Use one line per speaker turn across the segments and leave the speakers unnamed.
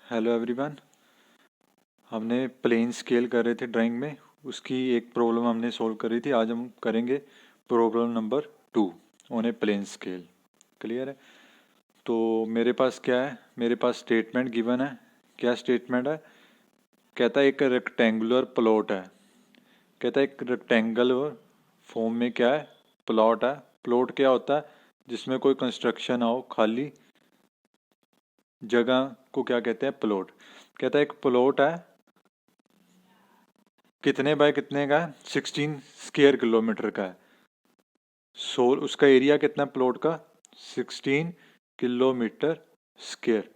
Hello everyone. हमने plain scale कर रहे थे ड्राइंग में, उसकी एक प्रॉब्लम हमने सॉल्व करी थी। आज हम करेंगे problem number 2 on a plane scale. Clear है? तो मेरे पास क्या है, मेरे पास स्टेटमेंट गिवन है। क्या स्टेटमेंट है? कहता है एक रेक्टेंगुलर प्लॉट है। कहता है एक रेक्टेंगुलर फॉर्म में क्या है, प्लॉट है। प्लॉट क्या होता है? जिसमें कोई कंस्ट्रक्शन हो, खाली जगह को क्या कहते हैं? प्लॉट। कहता है एक प्लॉट है, कितने बाय कितने का है? 16 स्क्वायर किलोमीटर का है। उसका एरिया कितना है प्लॉट का? 16 किलोमीटर स्क्वायर।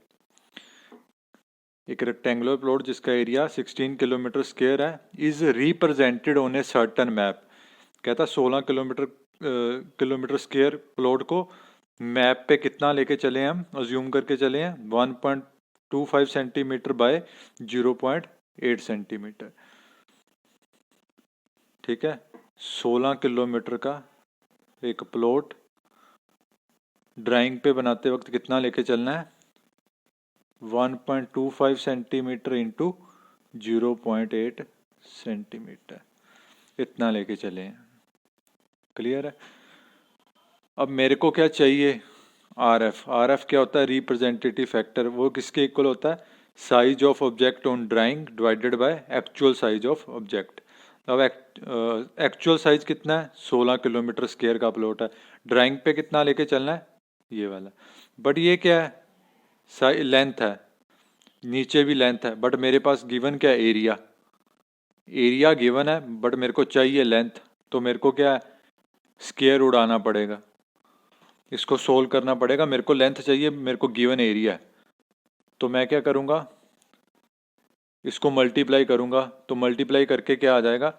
एक रेक्टेंगुलर प्लॉट जिसका एरिया 16 किलोमीटर स्क्वायर है, is represented on a certain map. कहता 16 किलोमीटर स्क्वायर प्लॉट को मैप पे कितना लेके चले हैं, हम अज्यूम करके चले हैं 1.25 सेंटीमीटर बाय 0.8 सेंटीमीटर। ठीक है, 16 किलोमीटर का एक प्लॉट ड्राइंग पे बनाते वक्त कितना लेके चलना है? 1.25 सेंटीमीटर इंटू 0.8 सेंटीमीटर, इतना लेके चले हैं। क्लियर है? अब मेरे को क्या चाहिए? आर एफ क्या होता है? Representative factor. वो किसके इक्वल होता है? Size of object on drawing divided by actual size of object. अब एक्चुअल साइज कितना है? 16 किलोमीटर स्क्वायर का प्लॉट है। ड्राइंग पे कितना लेके चलना है? ये वाला। बट ये क्या है? लेंथ है, नीचे भी लेंथ है। बट मेरे पास गिवन क्या है? एरिया। एरिया गिवन है बट मेरे को चाहिए लेंथ। तो मेरे को क्या है? स्क्वायर उड़ाना पड़ेगा, इसको सोल्व करना पड़ेगा। मेरे को लेंथ चाहिए, मेरे को गिवन एरिया है। तो मैं क्या करूँगा? इसको मल्टीप्लाई करूँगा। तो मल्टीप्लाई करके क्या आ जाएगा?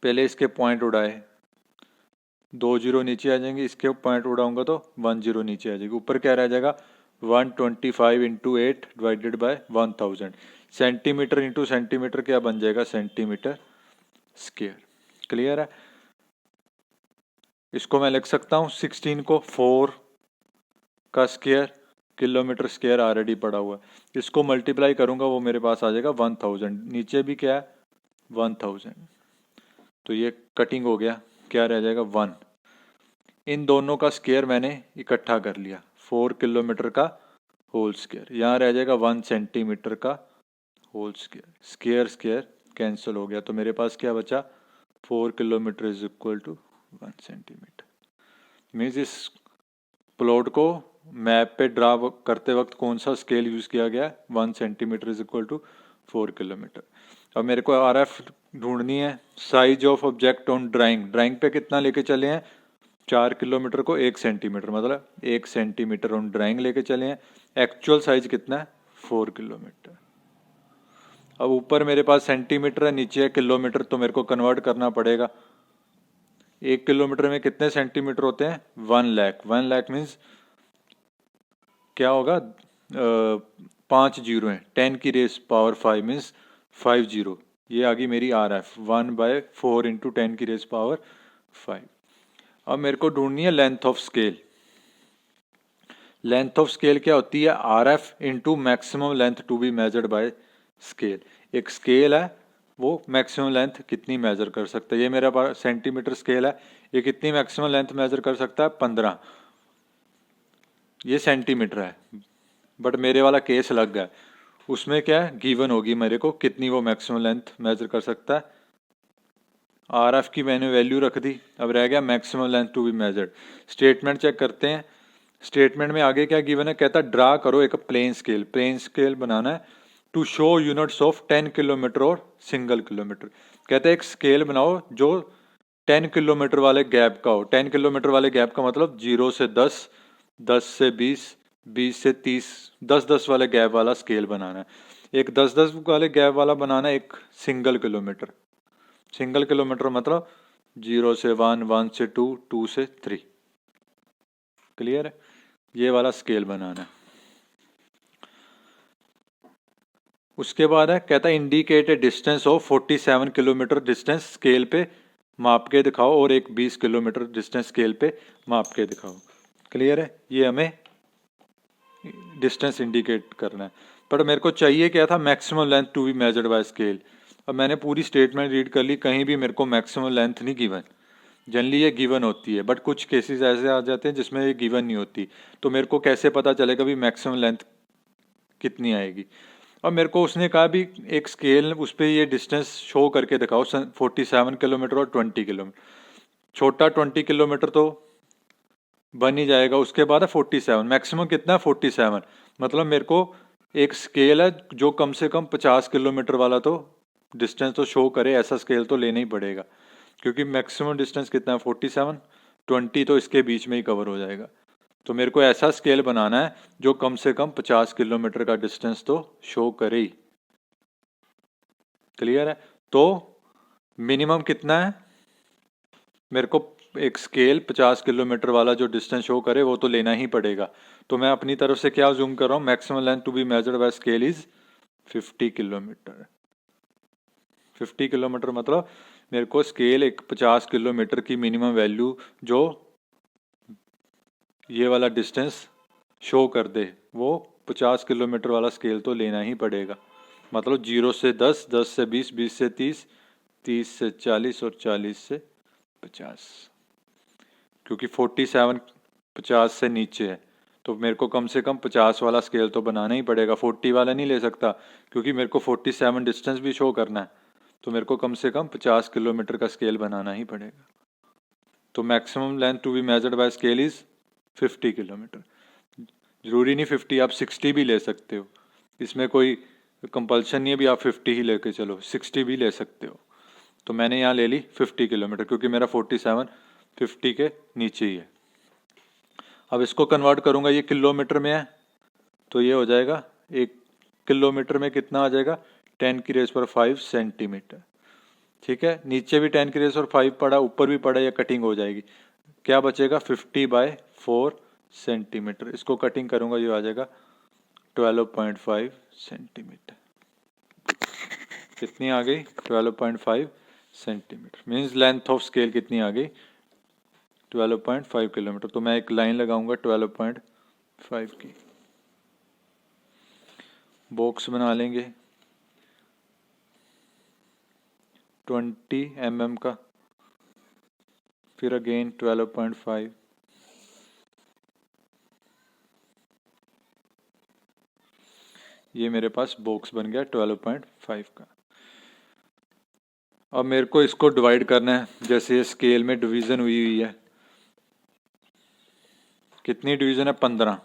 पहले इसके पॉइंट उड़ाए, 2 जीरो नीचे आ जाएंगे। इसके पॉइंट उड़ाऊंगा तो 1 जीरो नीचे आ जाएगी। ऊपर क्या रह जाएगा? 125 into 8 divided by 1000। Centimetre into centimetre क्या बन जाएगा? Centimetre square. क्लियर है? इसको मैं लिख सकता हूँ 16 को 4 का स्क्वायर, किलोमीटर स्क्वायर ऑलरेडी पड़ा हुआ है। इसको मल्टीप्लाई करूंगा, वो मेरे पास आ जाएगा 1000। नीचे भी क्या है? 1000। तो ये कटिंग हो गया, क्या रह जाएगा? 1। इन दोनों का स्क्वायर मैंने इकट्ठा कर लिया, 4 किलोमीटर का होल स्क्वायर। यहाँ रह जाएगा 1 सेंटीमीटर का whole square. Square square cancel हो गया, तो मेरे पास क्या बचा? 4 kilometre is equal to 1 centimetre. Means इस प्लॉट को मैप पे ड्रा करते वक्त कौन सा स्केल यूज किया गया? 1 centimetre is equal to 4 kilometre. अब मेरे को आर एफ ढूंढनी है। Size of object on drawing, drawing पे कितना लेके चले हैं? 4 किलोमीटर को 1 सेंटीमीटर, मतलब 1 सेंटीमीटर ऑन ड्राइंग लेके चले हैं। एक्चुअल साइज कितना है? 4 किलोमीटर। अब ऊपर मेरे पास सेंटीमीटर है, नीचे है किलोमीटर, तो मेरे को कन्वर्ट करना पड़ेगा। 1 किलोमीटर में कितने सेंटीमीटर होते हैं? 1 लाख। 1 लाख मीन्स क्या होगा? 5 जीरो है, 10 की रेस पावर 5 मीन्स 5 जीरो। ये आ गई मेरी आर एफ, 1/4 इंटू 10 की रेस पावर 5। अब मेरे को ढूंढनी है length of scale. Length of scale क्या होती है? R F into maximum length to be measured by scale. एक स्केल है, वो मैक्सिमम लेंथ कितनी मेजर कर सकता है? ये मेरा सेंटीमीटर स्केल है, ये कितनी मैक्सिमम लेंथ मेजर कर सकता है? 15। ये सेंटीमीटर है, बट मेरे वाला केस लग गया। उसमें क्या है? गिवन होगी मेरे को कितनी वो मैक्सिमम लेंथ मेजर कर सकता है। आर एफ की मैंने वैल्यू रख दी, अब रह गया maximum length to be measured. Statement check करते हैं। स्टेटमेंट में आगे क्या गिवन है? कहता है ड्रा करो एक प्लेन स्केल। प्लेन स्केल बनाना है to show units of 10 kilometre और सिंगल किलोमीटर। कहते हैं एक स्केल बनाओ जो 10 किलोमीटर वाले गैप का हो। 10 किलोमीटर वाले गैप का मतलब 0 से 10, 10 से 20, 20 से 30, 10-10 वाले गैप वाला स्केल बनाना है। एक 10-10 वाले गैप वाला बनाना है एक सिंगल किलोमीटर। सिंगल किलोमीटर मतलब 0 से 1, 1 से 2, 2 से 3। क्लियर है? ये वाला स्केल बनाना है। उसके बाद है, कहता है indicate a distance of 47 kilometre distance scale पे माप के दिखाओ, और एक 20 किलोमीटर डिस्टेंस स्केल पे माप के दिखाओ। क्लियर है? ये हमें डिस्टेंस इंडिकेट करना है, पर मेरे को चाहिए क्या था, maximum length to be measured by scale. अब मैंने पूरी स्टेटमेंट रीड कर ली, कहीं भी मेरे को मैक्सिमम लेंथ नहीं गिवन। जनरली ये गिवन होती है, बट कुछ केसेस ऐसे आ जाते हैं जिसमें ये गिवन नहीं होती, तो मेरे को कैसे पता चलेगा भी मैक्सिमम लेंथ कितनी आएगी। अब मेरे को उसने कहा भी एक स्केल उस पर ये डिस्टेंस शो करके दिखाओ 47 किलोमीटर और 20 किलोमीटर। छोटा 20 किलोमीटर तो बन ही जाएगा, उसके बाद है 47, मैक्सिमम कितना है 47। मतलब मेरे को एक स्केल है जो कम से कम 50 किलोमीटर वाला तो डिस्टेंस तो शो करे, ऐसा स्केल तो लेना ही पड़ेगा, क्योंकि मैक्सिमम डिस्टेंस कितना है 47, 20 तो इसके बीच में ही कवर हो जाएगा। तो मेरे को ऐसा स्केल बनाना है जो कम से कम 50 किलोमीटर का डिस्टेंस तो शो करे ही। क्लियर है? तो मिनिमम कितना है, मेरे को एक स्केल 50 किलोमीटर वाला जो डिस्टेंस शो करे वो तो लेना ही पड़ेगा। तो मैं अपनी तरफ से क्या जूम कर रहा हूँ, maximum length to be measured by scale is 50 kilometre. 50 kilometre मतलब मेरे को स्केल एक 50 किलोमीटर की मिनिमम वैल्यू जो ये वाला डिस्टेंस शो कर दे, वो 50 किलोमीटर वाला स्केल तो लेना ही पड़ेगा। मतलब 0 से 10, 10 से 20, 20 से 30, 30 से 40 और 40 से 50, क्योंकि 47 50 से नीचे है, तो मेरे को कम से कम 50 वाला स्केल तो बनाना ही पड़ेगा, 40 वाला नहीं ले सकता, क्योंकि मेरे को 47 डिस्टेंस भी शो करना है, तो मेरे को कम से कम 50 किलोमीटर का स्केल बनाना ही पड़ेगा। तो maximum length to be measured by scale is 50 kilometre. जरूरी नहीं 50, आप 60 भी ले सकते हो, इसमें कोई कंपल्शन नहीं है भी आप 50 ही लेके चलो, 60 भी ले सकते हो। तो मैंने यहाँ ले ली 50 किलोमीटर, क्योंकि मेरा 47 50 के नीचे ही है। अब इसको कन्वर्ट करूँगा, ये किलोमीटर में है, तो ये हो जाएगा 1 किलोमीटर में कितना आ जाएगा, 10⁵ सेंटीमीटर। ठीक है, नीचे भी 10⁵ पड़ा, ऊपर भी पड़ा, या कटिंग हो जाएगी, क्या बचेगा 50/4 सेंटीमीटर। इसको कटिंग करूँगा, ये आ जाएगा 12.5 सेंटीमीटर। कितनी आ गई, 12.5 centimetre. Means length of scale कितनी आ गई, 12.5 किलोमीटर। तो मैं एक लाइन लगाऊंगा 12.5 की, बॉक्स बना लेंगे 20 mm का, फिर अगेन 12.5, ये मेरे पास बॉक्स बन गया 12.5 का। अब मेरे को इसको डिवाइड करना है, जैसे ये स्केल में डिवीज़न हुई है, कितनी डिवीज़न है 15,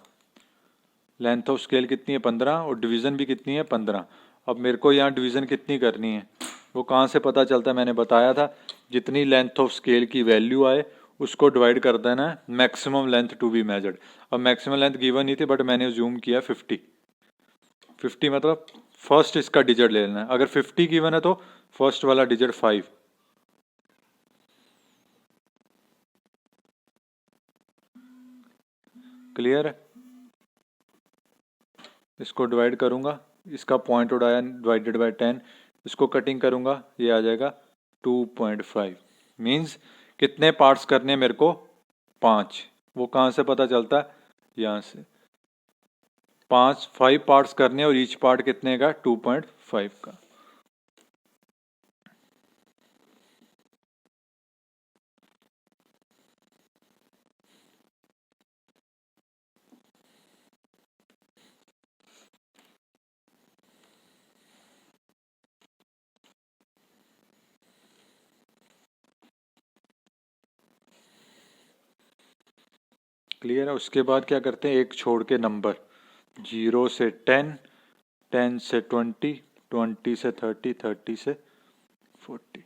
लेंथ ऑफ स्केल कितनी है 15, और डिवीज़न भी कितनी है 15। अब मेरे को यहाँ डिवीज़न कितनी करनी है, वो कहाँ से पता चलता है, मैंने बताया था जितनी लेंथ ऑफ स्केल की वैल्यू आए उसको डिवाइड कर देना है maximum length to be measured. अब मैक्सिमम लेंथ गिवन नहीं थी, बट मैंने जूम किया 50 मतलब फर्स्ट इसका डिजिट ले लेना है। अगर 50 गिवन है तो फर्स्ट वाला डिजिट 5। क्लियर है? इसको डिवाइड करूंगा, इसका पॉइंट उड़ाया, डिवाइडेड बाय 10, इसको कटिंग करूंगा, ये आ जाएगा 2.5। मीन्स कितने पार्ट्स करने मेरे को, 5। वो कहाँ से पता चलता है, यहाँ से 5 पार्ट्स करने, और ईच पार्ट कितने का, 2.5 का। क्लियर है? उसके बाद क्या करते हैं, एक छोड़ के नंबर, 0 से 10, 10 से 20, 20 से 30, 30 से 40।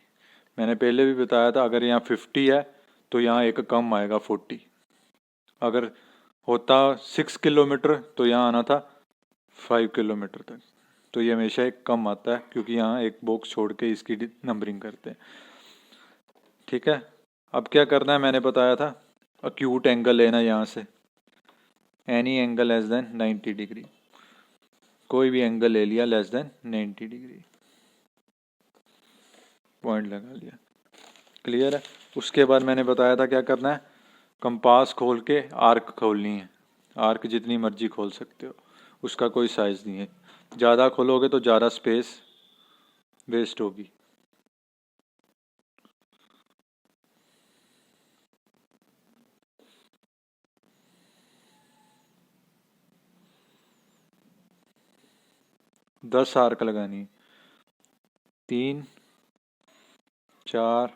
मैंने पहले भी बताया था, अगर यहाँ 50 है तो यहाँ एक कम आएगा 40। अगर होता 6 किलोमीटर तो यहाँ आना था 5 किलोमीटर तक, तो ये हमेशा एक कम आता है, क्योंकि यहाँ एक बॉक्स छोड़ के इसकी नंबरिंग करते हैं। ठीक है, अब क्या करना है, मैंने बताया था अक्यूट एंगल लेना यहाँ से, any angle less than 90 degree, कोई भी एंगल ले लिया लेस देन 90 डिग्री, पॉइंट लगा लिया। क्लियर है? उसके बाद मैंने बताया था क्या करना है, कंपास खोल के आर्क खोलनी है, आर्क जितनी मर्जी खोल सकते हो, उसका कोई साइज़ नहीं है। ज़्यादा खोलोगे तो ज़्यादा स्पेस वेस्ट होगी। दस आर्क लगानी है। 3 4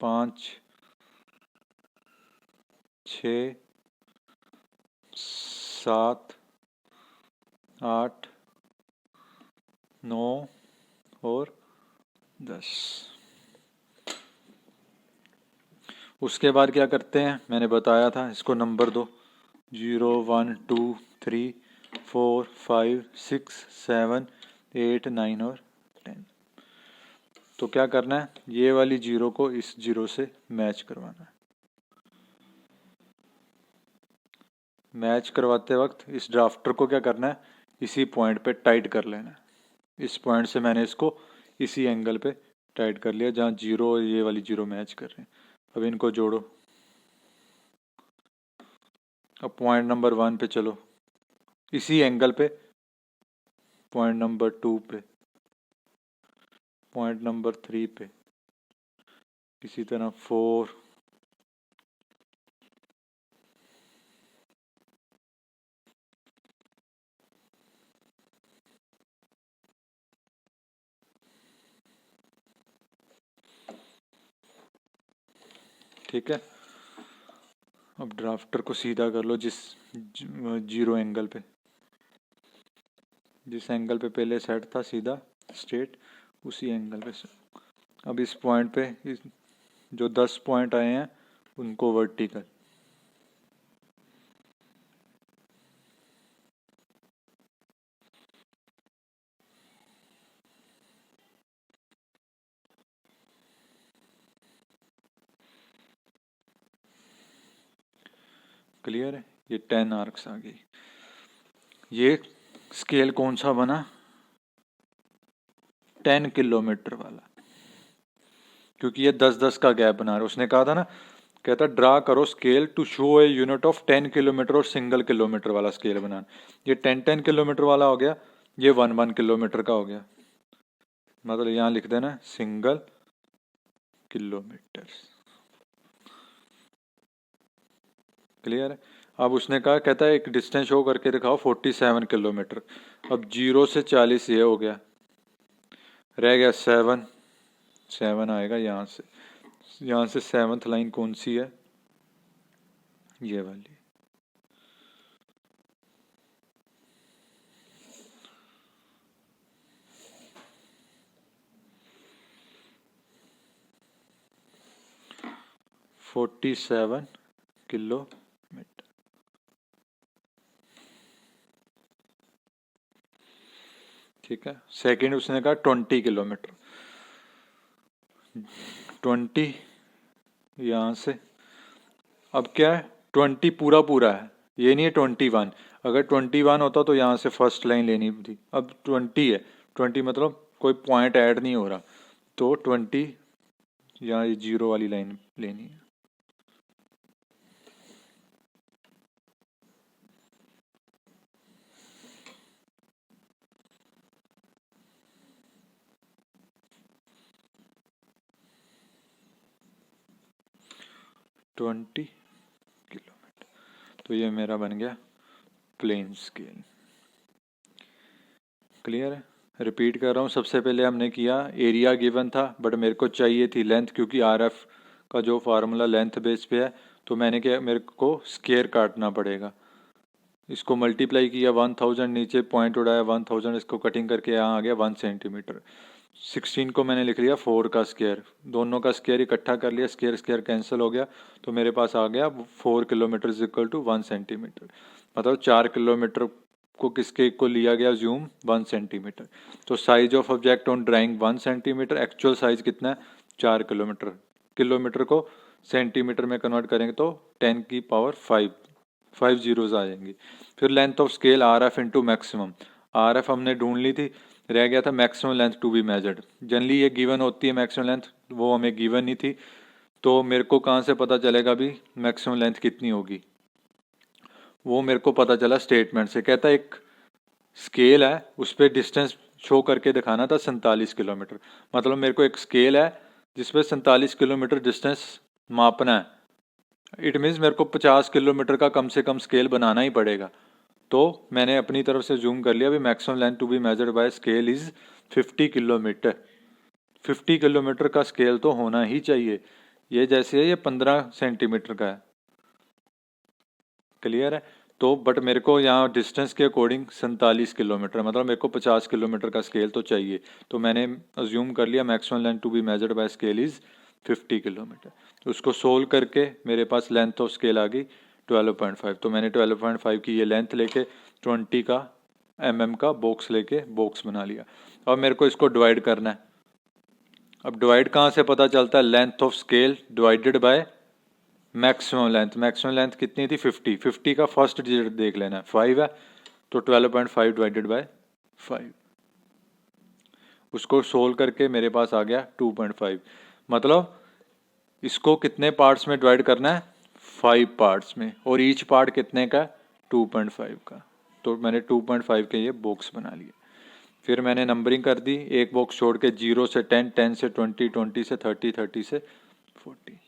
5 6 7 8 9 और 10। उसके बाद क्या करते हैं, मैंने बताया था, इसको नंबर दो। 0 1 2 3 4 5 6 7 8 9 और 10। तो क्या करना है, ये वाली जीरो को इस जीरो से मैच करवाना है। मैच करवाते वक्त इस ड्राफ्टर को क्या करना है, इसी पॉइंट पे टाइट कर लेना है। इस पॉइंट से मैंने इसको इसी एंगल पे टाइट कर लिया जहाँ जीरो और ये वाली जीरो मैच कर रहे हैं। अब इनको जोड़ो। अब पॉइंट नंबर 1 पे चलो, इसी एंगल पे। पॉइंट नंबर 2 पे, पॉइंट नंबर 3 पे, इसी तरह 4। ठीक है। अब ड्राफ्टर को सीधा कर लो जिस जीरो एंगल पे, जिस एंगल पे पहले सेट था सीधा स्ट्रेट, उसी एंगल पे से। अब इस पॉइंट पे जो 10 पॉइंट आए हैं उनको वर्टिकल। क्लियर है, ये 10 आर्क्स आ गई। ये स्केल कौन सा बना, 10 किलोमीटर वाला, क्योंकि ये 10-10 का गैप बना रहा है। उसने कहा था ना, कहता ड्रा करो scale to show a unit of 10 kilometre और सिंगल किलोमीटर वाला स्केल बनाना। ये 10-10 किलोमीटर वाला हो गया, ये 1-1 किलोमीटर का हो गया। मतलब यहाँ लिख देना सिंगल किलोमीटर। क्लियर है। अब उसने कहा, कहता है एक डिस्टेंस शो करके दिखाओ 47 किलोमीटर। अब 0 से 40 ये हो गया, रह गया 7। 7 आएगा यहाँ से। यहाँ से 7th लाइन कौन सी है, ये वाली। Forty 47 kilometre. ठीक है। सेकंड उसने कहा 20 किलोमीटर। 20 यहाँ से, अब क्या है, 20 पूरा पूरा है, ये नहीं है 21। अगर 21 होता तो यहाँ से फर्स्ट लाइन लेनी थी। अब 20 है, 20 मतलब कोई पॉइंट ऐड नहीं हो रहा, तो 20 यहाँ ये जीरो वाली लाइन लेनी है। Twenty kilometre. तो ये मेरा बन गया प्लेन स्केल। क्लियर है। रिपीट कर रहा हूँ, सबसे पहले हमने किया एरिया गिवन था, बट मेरे को चाहिए थी लेंथ, क्योंकि आरएफ का जो फार्मूला लेंथ बेस पे है, तो मैंने क्या, मेरे को स्केयर काटना पड़ेगा। इसको मल्टीप्लाई किया 1000, नीचे पॉइंट उड़ाया 1000, इसको कटिंग करके यहाँ आ गया 1 सेंटीमीटर। 16 को मैंने लिख लिया 4 का स्केयर, दोनों का स्केयर इकट्ठा कर लिया, स्केयर स्केयर कैंसिल हो गया, तो मेरे पास आ गया 4 kilometre is equal to 1 centimetre. मतलब 4 किलोमीटर को किसके को लिया गया जूम, 1 सेंटीमीटर। तो size of object on drawing 1 centimetre, actual size कितना है 4 किलोमीटर। किलोमीटर को सेंटीमीटर में कन्वर्ट करेंगे तो 10 की पावर 5 जीरोज आ जाएंगी। फिर length of scale R F into maximum. R F हमने ढूंढ ली थी, रह गया था maximum length to be measured. Generally ये गिवन होती है मैक्सिमम लेंथ, वो हमें गिवन नहीं थी, तो मेरे को कहाँ से पता चलेगा भी मैक्सिमम लेंथ कितनी होगी, वो मेरे को पता चला स्टेटमेंट से। कहता है एक स्केल है उस पर डिस्टेंस शो करके दिखाना था 47 किलोमीटर। मतलब मेरे को एक स्केल है जिस पे 47 किलोमीटर डिस्टेंस मापना है। इट मीन्स मेरे को 50 किलोमीटर का कम से कम स्केल बनाना ही पड़ेगा। तो मैंने अपनी तरफ से जूम कर लिया। अभी maximum length to be measured by scale is 50 kilometre. 50 kilometre का स्केल तो होना ही चाहिए। ये जैसे है ये 15 सेंटीमीटर का है। क्लियर है। तो बट मेरे को यहाँ डिस्टेंस के अकॉर्डिंग 47 किलोमीटर, मतलब मेरे को 50 किलोमीटर का स्केल तो चाहिए। तो मैंने अज्यूम कर लिया maximum length to be measured by scale is 50 kilometre. उसको सोल्व करके मेरे पास लेंथ ऑफ स्केल आ गई 12.5। तो मैंने 12.5 की ये लेंथ लेके 20 का का बॉक्स लेके बॉक्स बना लिया। अब मेरे को इसको डिवाइड करना है। अब डिवाइड कहाँ से पता चलता है? Length of scale divided by maximum length. Maximum length कितनी थी? 50। 50 का फर्स्ट डिजिट देख लेना है, 5 है। तो 12.5 डिवाइडेड बाय 5। उसको सोल्व करके मेरे पास आ गया 2.5। मतलब इसको कितने पार्ट्स में डिवाइड करना है? 5 पार्ट्स में। और ईच पार्ट कितने का? 2.5 का। तो मैंने 2.5 के ये बॉक्स बना लिए। फिर मैंने नंबरिंग कर दी, एक बॉक्स छोड़ के 0 से 10, 10 से 20, 20 से 30, 30 से 40।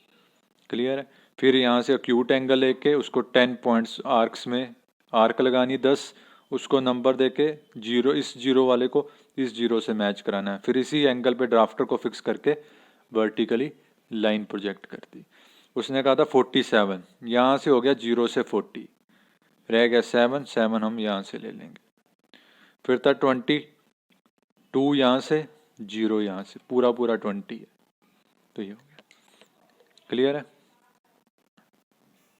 क्लियर है। फिर यहाँ से एक्यूट एंगल लेके उसको 10 पॉइंट्स आर्क्स में आर्क लगानी 10, उसको नंबर देके जीरो, इस जीरो वाले को इस जीरो से मैच कराना है। फिर इसी एंगल पे ड्राफ्टर को फिक्स करके वर्टिकली लाइन प्रोजेक्ट कर दी। उसने कहा था 47, यहाँ से हो गया 0 से 40, रह गया 7, 7 हम यहाँ से ले लेंगे। फिर था 22 यहाँ से, 0 यहाँ से, पूरा पूरा 20 है। तो ये हो गया। क्लियर है।